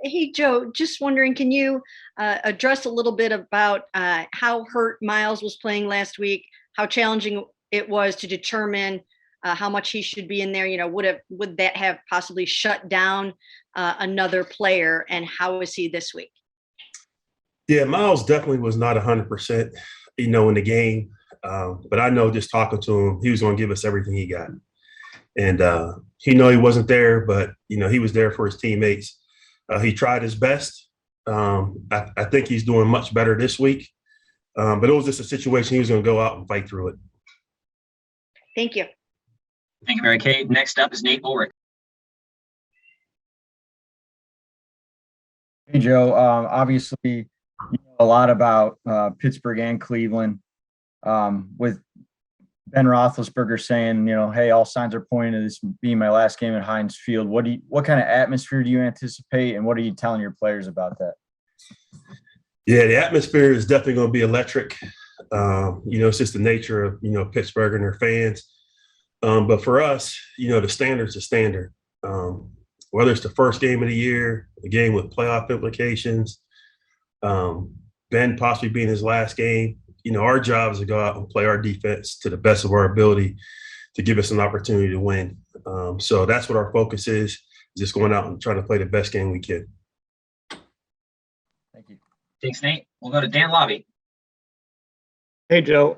Hey, Joe, just wondering, can you address a little bit about how hurt Miles was playing last week, how challenging it was to determine how much he should be in there? Would that have possibly shut down another player, and how is he this week? Yeah, Miles definitely was not 100%, in the game. But I know just talking to him, he was going to give us everything he got. And he wasn't there, but, he was there for his teammates. He tried his best. I think he's doing much better this week. But it was just a situation he was going to go out and fight through it. Thank you. Thank you, Mary Kay. Next up is Nate Ulrich. Hey, Joe. Obviously, you know a lot about Pittsburgh and Cleveland, with Ben Roethlisberger saying, hey, all signs are pointing to this being my last game at Heinz Field. What kind of atmosphere do you anticipate, and what are you telling your players about that? Yeah, the atmosphere is definitely going to be electric. It's just the nature of, Pittsburgh and their fans. But for us, the standard's the standard. Whether it's the first game of the year, a game with playoff implications, Ben possibly being his last game, our job is to go out and play our defense to the best of our ability to give us an opportunity to win. So that's what our focus is, just going out and trying to play the best game we can. Thank you. Thanks, Nate. We'll go to Dan Lobby. Hey, Joe.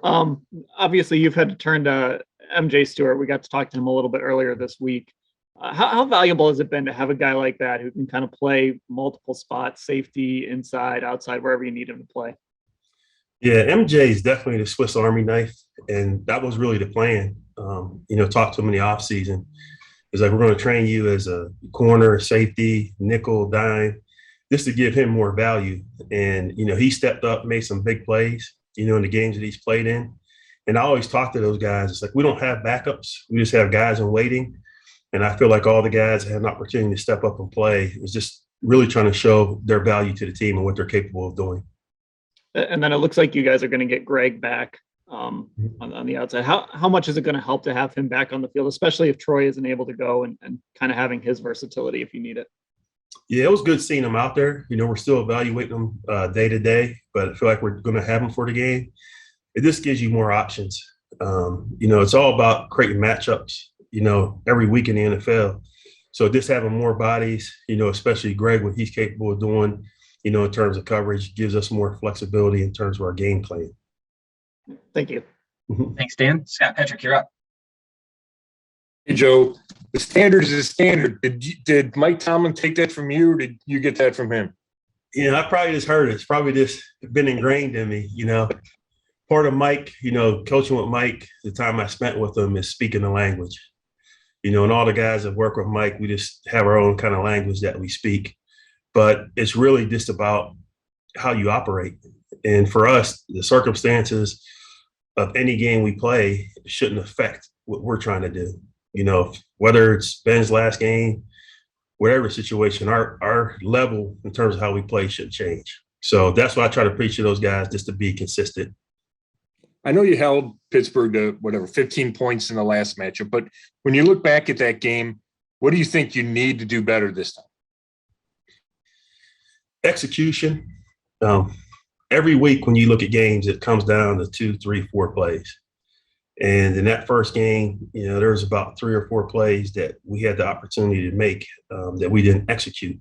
Obviously, you've had to turn to MJ Stewart. We got to talk to him a little bit earlier this week. How valuable has it been to have a guy like that who can kind of play multiple spots, safety, inside, outside, wherever you need him to play? Yeah, MJ is definitely the Swiss Army knife, and that was really the plan. Talk to him in the offseason. It's like, we're going to train you as a corner, safety, nickel, dime, just to give him more value. And, he stepped up, made some big plays, in the games that he's played in. And I always talk to those guys. It's like, we don't have backups. We just have guys in waiting. And I feel like all the guys had an opportunity to step up and play. It was just really trying to show their value to the team and what they're capable of doing. And then it looks like you guys are going to get Greg back on the outside. How much is it going to help to have him back on the field, especially if Troy isn't able to go, and kind of having his versatility if you need it? Yeah, it was good seeing him out there. We're still evaluating him day to day, but I feel like we're going to have him for the game. It just gives you more options. It's all about creating matchups, every week in the NFL. So just having more bodies, especially Greg, what he's capable of doing, in terms of coverage, gives us more flexibility in terms of our game plan. Thank you. Thanks, Dan. Scott Petrick, you're up. Hey, Joe. The standard is the standard. Did Mike Tomlin take that from you, or did you get that from him? I probably just heard it. It's probably just been ingrained in me, Part of Mike, coaching with Mike, the time I spent with him is speaking the language. And all the guys that work with Mike, we just have our own kind of language that we speak. But it's really just about how you operate. And for us, the circumstances of any game we play shouldn't affect what we're trying to do. Whether it's Ben's last game, whatever situation, our level in terms of how we play should change. So that's why I try to preach to those guys, just to be consistent. I know you held Pittsburgh to 15 points in the last matchup, but when you look back at that game, what do you think you need to do better this time? Execution. Every week when you look at games, it comes down to 2, 3, 4 plays. And in that first game, there was about 3 or 4 plays that we had the opportunity to make that we didn't execute.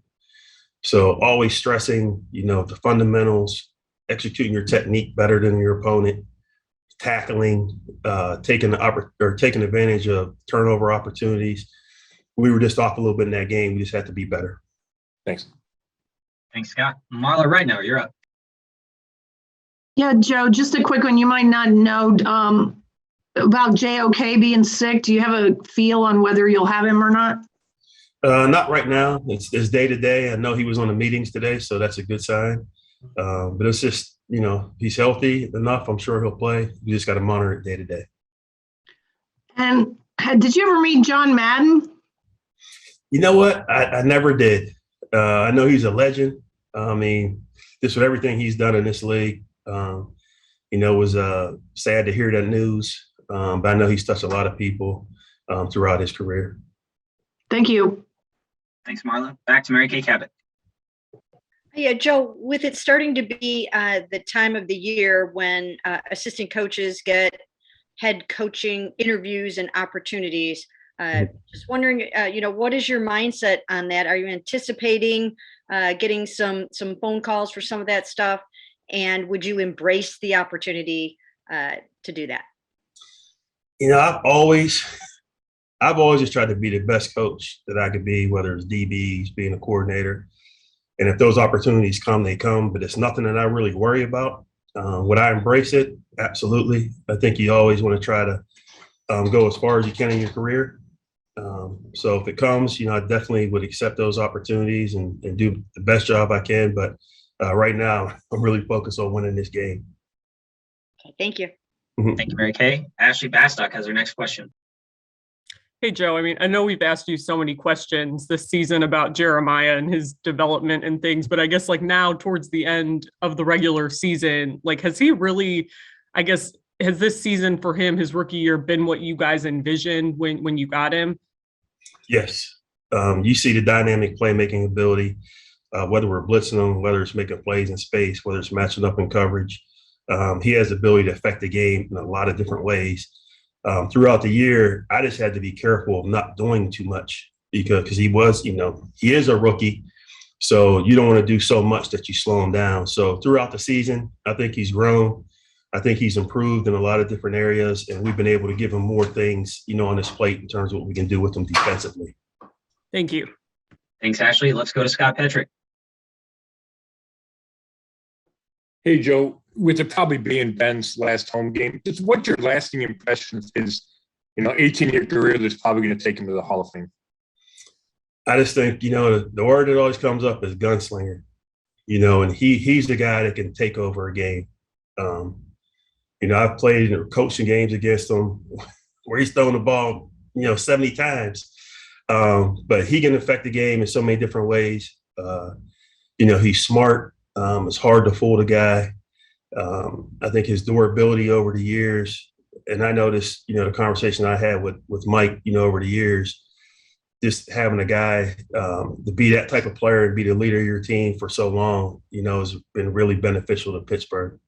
So always stressing, the fundamentals, executing your technique better than your opponent, tackling, taking advantage of turnover opportunities. We were just off a little bit in that game. We just had to be better. Thanks. Thanks, Scott. Marla, right now, you're up. Yeah, Joe, just a quick one. You might not know about JOK being sick. Do you have a feel on whether you'll have him or not? Not right now. It's day to day. I know he was on the meetings today, so that's a good sign. But it's just, he's healthy enough. I'm sure he'll play. We just got to monitor it day to day. And did you ever meet John Madden? You know what? I never did. I know he's a legend. Just with everything he's done in this league, it was sad to hear that news. But I know he's touched a lot of people throughout his career. Thank you. Thanks, Marla. Back to Mary Kay Cabot. Yeah, Joe, with it starting to be the time of the year when assistant coaches get head coaching interviews and opportunities, just wondering, what is your mindset on that? Are you anticipating getting some phone calls for some of that stuff? And would you embrace the opportunity to do that? I've always just tried to be the best coach that I could be, whether it's DBs, being a coordinator. And if those opportunities come, they come, but it's nothing that I really worry about. Would I embrace it? Absolutely. I think you always want to try to go as far as you can in your career. So if it comes, I definitely would accept those opportunities and do the best job I can. But right now, I'm really focused on winning this game. Okay, thank you. Thank you, Mary Kay. Ashley Bastock has our next question. Hey, Joe, I know we've asked you so many questions this season about Jeremiah and his development and things, but I guess now towards the end of the regular season, has he really, has this season for him, his rookie year, been what you guys envisioned when you got him? Yes. You see the dynamic playmaking ability, whether we're blitzing him, whether it's making plays in space, whether it's matching up in coverage. He has the ability to affect the game in a lot of different ways. Throughout the year, I just had to be careful of not doing too much because he is a rookie. So you don't want to do so much that you slow him down. So throughout the season, I think he's grown. I think he's improved in a lot of different areas, and we've been able to give him more things, on his plate in terms of what we can do with him defensively. Thank you. Thanks, Ashley. Let's go to Scott Petrick. Hey, Joe, with it probably being Ben's last home game, just what's your lasting impression of his, 18-year career that's probably going to take him to the Hall of Fame? I just think, the word that always comes up is gunslinger, and he's the guy that can take over a game. I've played in coaching games against him where he's thrown the ball, 70 times. But he can affect the game in so many different ways. He's smart. It's hard to fool the guy. I think his durability over the years, and I noticed, the conversation I had with Mike, over the years, just having a guy to be that type of player and be the leader of your team for so long, has been really beneficial to Pittsburgh.